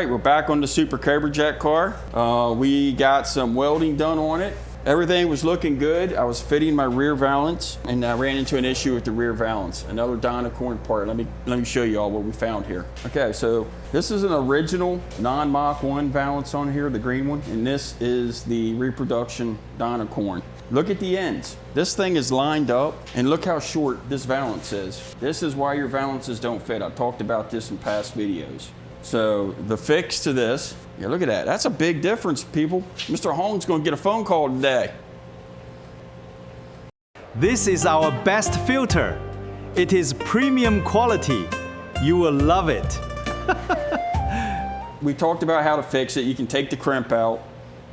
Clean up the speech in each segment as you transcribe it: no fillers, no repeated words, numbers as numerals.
right, we're back on the Super Cobra Jet car. We got some welding done on it. Everything was looking good. I was fitting my rear valance and I ran into an issue with the rear valance, another Dynacorn part. Let me show you all what we found here. Okay, so this is an original non-Mach 1 valance on here, the green one, and this is the reproduction Dynacorn. Look at the ends. This thing is lined up, and look how short this valance is. This is why your valances don't fit. I've talked about this in past videos. So the fix to this, yeah, look at that. That's a big difference, people. Mr. Hong's gonna get a phone call today. This is our best filter. It is premium quality. You will love it. We talked about how to fix it. You can take the crimp out,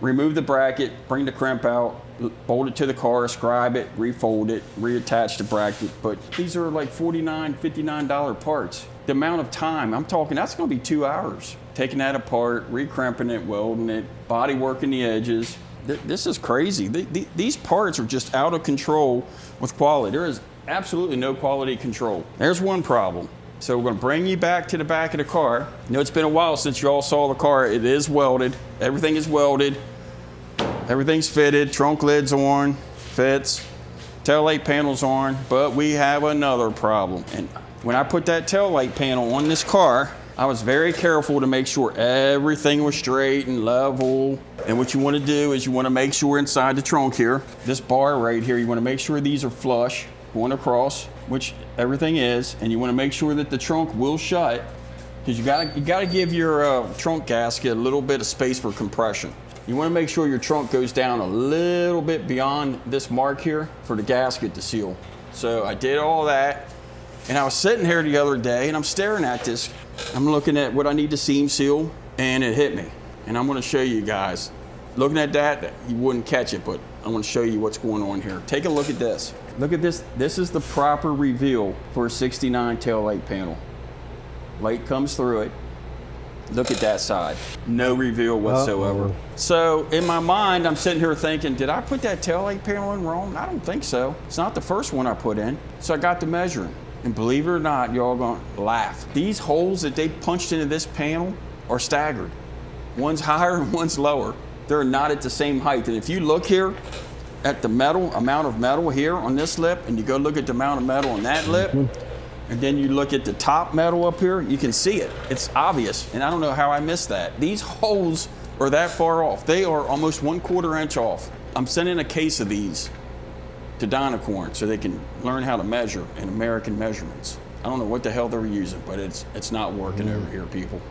remove the bracket, bring the crimp out, bolt it to the car, scribe it, refold it, reattach the bracket. But these are like $49, $59 parts. The amount of time, I'm talking, that's gonna be 2 hours. Taking that apart, re-crimping it, welding it, body working the edges. This is crazy. These parts are just out of control with quality. There is absolutely no quality control. There's one problem. So we're gonna bring you back to the back of the car. You know, it's been a while since you all saw the car. It is welded, everything is welded. Everything's fitted, trunk lid's on, fits, taillight panel's on, but we have another problem. And when I put that taillight panel on this car, I was very careful to make sure everything was straight and level. And what you want to do is you want to make sure inside the trunk here, this bar right here, you want to make sure these are flush going across, which everything is, and you want to make sure that the trunk will shut, because you gotta give your trunk gasket a little bit of space for compression. You want to make sure your trunk goes down a little bit beyond this mark here for the gasket to seal. So I did all that, and I was sitting here the other day and I'm staring at this. I'm looking at what I need to seam seal, and it hit me. And I'm going to show you guys. Looking at that, you wouldn't catch it, but I'm going to show you what's going on here. Take a look at this. Look at this. This is the proper reveal for a 69 taillight panel. Light comes through it. Look at that side. No reveal whatsoever. So in my mind, I'm sitting here thinking, did I put that taillight panel in wrong? I don't think so. It's not the first one I put in. So I got to measuring. And believe it or not, y'all gonna laugh. These holes that they punched into this panel are staggered. One's higher and one's lower. They're not at the same height. And if you look here at the amount of metal here on this lip, and you go look at the amount of metal on that lip, and then you look at the top metal up here, you can see it. It's obvious, and I don't know how I missed that. These holes are that far off. They are almost 1/4 inch off. I'm sending a case of these to Dynacorn so they can learn how to measure in American measurements. I don't know what the hell they're using, but it's not working over here, people.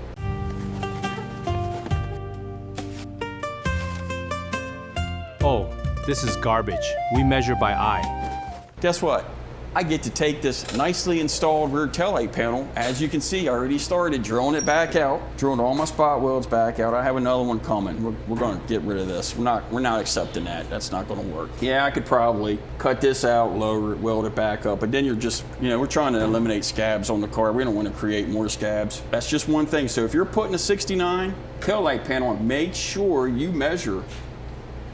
Oh, this is garbage. We measure by eye. Guess what? I get to take this nicely installed rear taillight panel. As you can see, I already started drilling it back out, drilling all my spot welds back out. I have another one coming. We're going to get rid of this. We're not accepting that. That's not going to work. Yeah, I could probably cut this out, lower it, weld it back up, but then you're just, you know, we're trying to eliminate scabs on the car. We don't want to create more scabs. That's just one thing. So if you're putting a 69 taillight panel on, make sure you measure.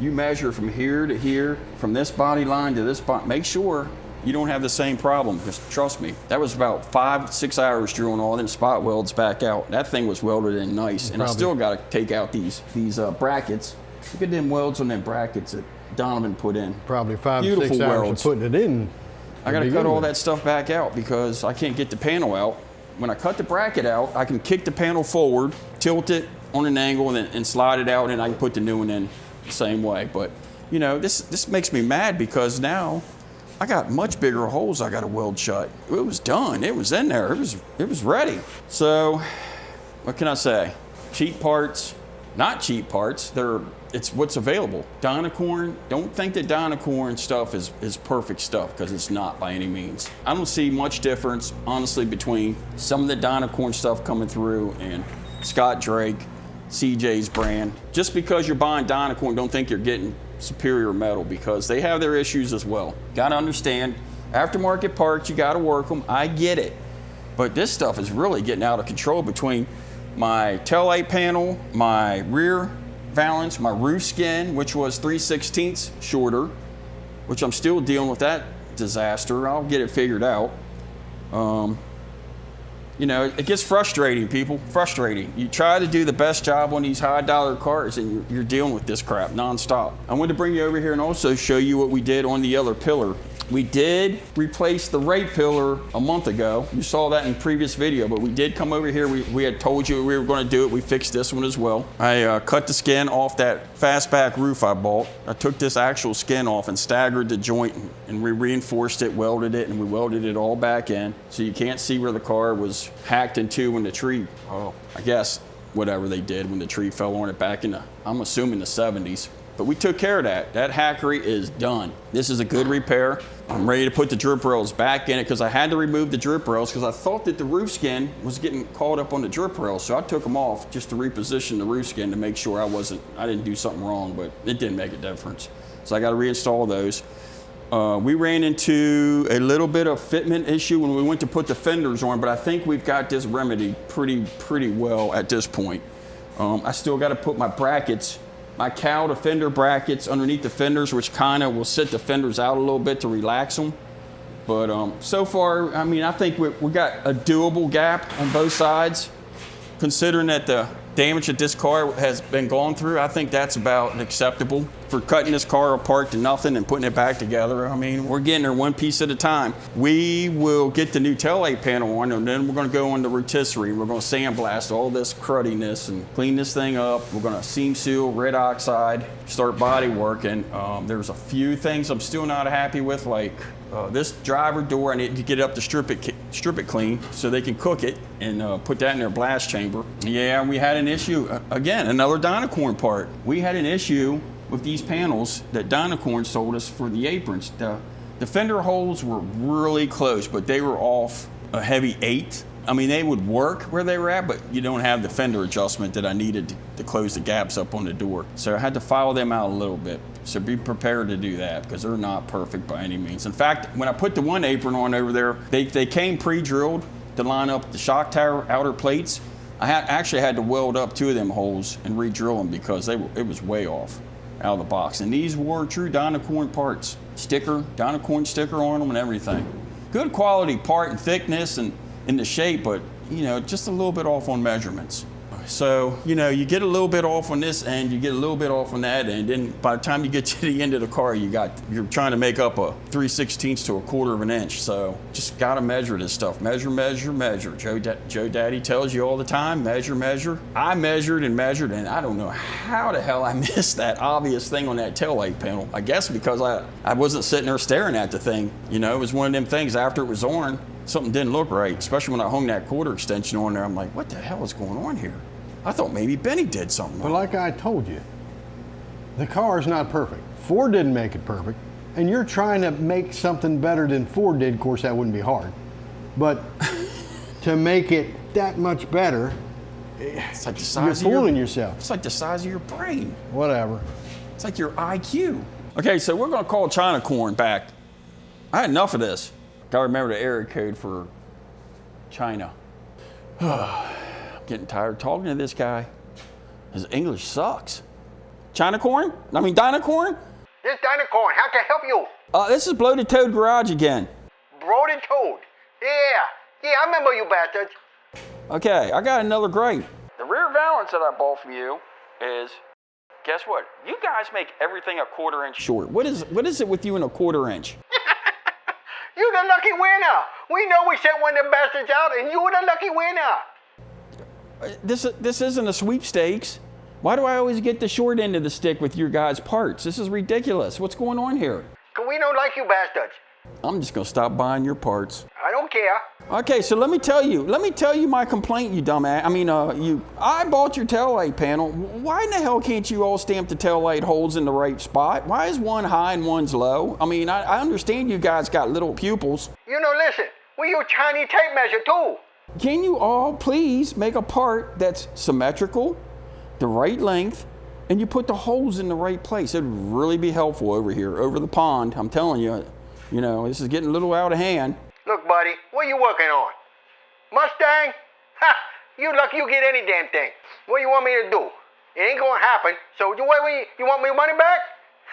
You measure from here to here, from this body line to this body. Make sure you don't have the same problem, because trust me, that was about 5-6 hours drilling all them spot welds back out. That thing was welded in nice, and I still got to take out these brackets. Look at them welds on them brackets that Donovan put in. Probably 5 to 6 hours of putting it in. I got to cut all that stuff back out because I can't get the panel out. When I cut the bracket out, I can kick the panel forward, tilt it on an angle, and slide it out, and I can put the new one in the same way. But you know, this makes me mad because now I got much bigger holes I got to weld shut. It was done. It was in there. It was ready. So what can I say? Cheap parts, not cheap parts. It's what's available. Dynacorn, don't think that Dynacorn stuff is perfect stuff, because it's not by any means. I don't see much difference, honestly, between some of the Dynacorn stuff coming through and Scott Drake, CJ's brand. Just because you're buying Dynacorn, don't think you're getting superior metal, because they have their issues as well. Got to understand, aftermarket parts, you got to work them. I get it. But this stuff is really getting out of control between my taillight panel, my rear valance, my roof skin, which was 3/16 shorter, which I'm still dealing with that disaster. I'll get it figured out. You know, it gets frustrating, people, frustrating. You try to do the best job on these high dollar cars and you're dealing with this crap nonstop. I wanted to bring you over here and also show you what we did on the other pillar. We did replace the right pillar a month ago. You saw that in the previous video, but we did come over here. We had told you we were going to do it. We fixed this one as well. I cut the skin off that fastback roof I bought. I took this actual skin off and staggered the joint and we reinforced it, welded it, and we welded it all back in. So you can't see where the car was hacked into when the tree, I guess, whatever they did when the tree fell on it back in the, I'm assuming the 70s. But we took care of that. That hackery is done. This is a good repair. I'm ready to put the drip rails back in it because I had to remove the drip rails because I thought that the roof skin was getting caught up on the drip rails. So I took them off just to reposition the roof skin to make sure I didn't do something wrong, but it didn't make a difference. So I got to reinstall those. We ran into a little bit of fitment issue when we went to put the fenders on, but I think we've got this remedied pretty well at this point. I still got to put my brackets, my cowl to fender brackets underneath the fenders, which kind of will sit the fenders out a little bit to relax them. But so far, I mean, I think we got a doable gap on both sides. Considering that the damage that this car has been gone through, I think that's about acceptable for cutting this car apart to nothing and putting it back together. I mean, we're getting there one piece at a time. We will get the new taillight panel on, and then we're going to go on the rotisserie. We're going to sandblast all this crudiness and clean this thing up. We're going to seam seal, red oxide, start body work. And there's a few things I'm still not happy with, like this driver door. I need to get it up to strip it clean so they can cook it and put that in their blast chamber. Yeah, we had an issue. Again, another Dynacorn part. We had an issue with these panels that Dynacorn sold us for the aprons. The fender holes were really close, but they were off a heavy 1/8. I mean, they would work where they were at, but you don't have the fender adjustment that I needed to close the gaps up on the door. So I had to file them out a little bit. So be prepared to do that because they're not perfect by any means. In fact, when I put the one apron on over there, they came pre-drilled to line up the shock tower outer plates. I actually had to weld up 2 of them holes and re-drill them because it was way off out of the box. And these were true Dynacorn parts. Dynacorn sticker on them and everything. Good quality part and thickness and in the shape, but you know, just a little bit off on measurements. So, you know, you get a little bit off on this end, you get a little bit off on that end, then by the time you get to the end of the car, you're trying to make up a 3/16 to a 1/4 of an inch. So just gotta measure this stuff. Measure, measure, measure. Joe Daddy tells you all the time, measure, measure. I measured, and I don't know how the hell I missed that obvious thing on that taillight panel. I guess because I wasn't sitting there staring at the thing. You know, it was one of them things after it was on, something didn't look right, especially when I hung that 1/4 extension on there. I'm like, what the hell is going on here? I thought maybe Benny did something But wrong. like I told you, the car is not perfect. Ford didn't make it perfect, and you're trying to make something better than Ford did. Of course, that wouldn't be hard. But to make it that much better, It's like the size you're fooling yourself. It's like the size of your brain. Whatever. It's like your IQ. Okay, so we're gonna call Chinacorn back. I had enough of this. Gotta remember the area code for China. I'm getting tired of talking to this guy. His English sucks. Dynacorn? This Dynacorn, how can I help you? This is Bloated Toad Garage again. Bloated Toad. Yeah, I remember you bastards. Okay, I got another gripe. The rear valance that I bought from you is, guess what? You guys make everything a 1/4 inch short. What is it with you in a 1/4 inch? You the lucky winner. We know we sent one of them bastards out, and you were the lucky winner. This isn't a sweepstakes. Why do I always get the short end of the stick with your guys' parts? This is ridiculous. What's going on here? 'Cause we don't like you bastards. I'm just gonna stop buying your parts. I don't care. Okay, so let me tell you my complaint, you dumbass. I bought your taillight panel. Why in the hell can't you all stamp the taillight holes in the right spot? Why is one high and one's low? I mean, I understand you guys got little pupils. You know, listen, we use tiny tape measure too. Can you all please make a part that's symmetrical, the right length, and you put the holes in the right place? It'd really be helpful over here, over the pond. I'm telling you, you know, this is getting a little out of hand. Look, buddy, what you working on? Mustang? Ha! You lucky you get any damn thing. What you want me to do? It ain't gonna happen. So you want my money back?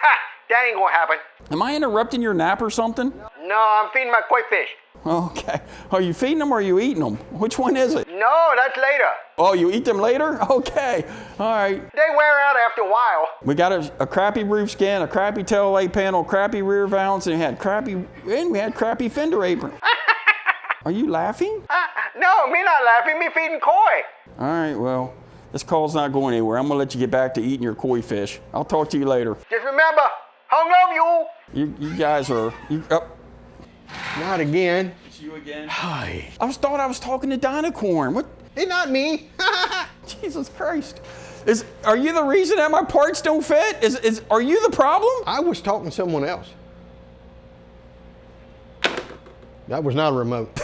Ha! That ain't gonna happen. Am I interrupting your nap or something? No, I'm feeding my koi fish. Okay. Are you feeding them or are you eating them? Which one is it? No, that's later. Oh, you eat them later? Okay. All right. They wear out after a while. We got a crappy roof skin, a crappy tail light panel, crappy rear valance, and we had crappy fender apron. Are you laughing? No, me not laughing, me feeding koi. All right, well, this call's not going anywhere. I'm gonna let you get back to eating your koi fish. I'll talk to you later. Just remember, hung love you. You guys are, Not again. It's you again? Hi. thought I was talking to Dynacorn. What? Hey, not me. Jesus Christ. Are you the reason that my parts don't fit? Are you the problem? I was talking to someone else. That was not a remote.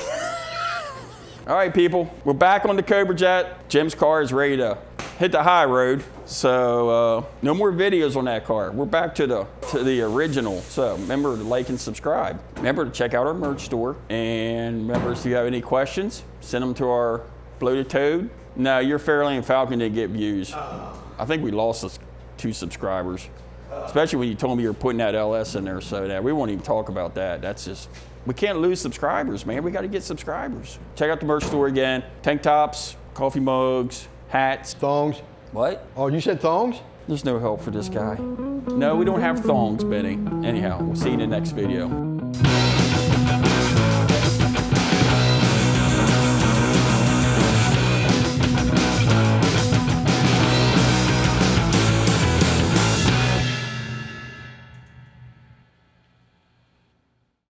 All right, people, we're back on the Cobra Jet. Jim's car is ready to hit the high road. So no more videos on that car. We're back to the original. So remember to like and subscribe. Remember to check out our merch store. And remember, if you have any questions, send them to our Bloated Toad. No, your Fairlane Falcon didn't get views. I think we lost us 2 subscribers. Especially when you told me you were putting that LS in there. So that we won't even talk about that. That's just, we can't lose subscribers, man. We got to get subscribers. Check out the merch store again. Tank tops, coffee mugs, hats. Thongs. What? Oh, you said thongs? There's no help for this guy. No, we don't have thongs, Benny. Anyhow, we'll see you in the next video.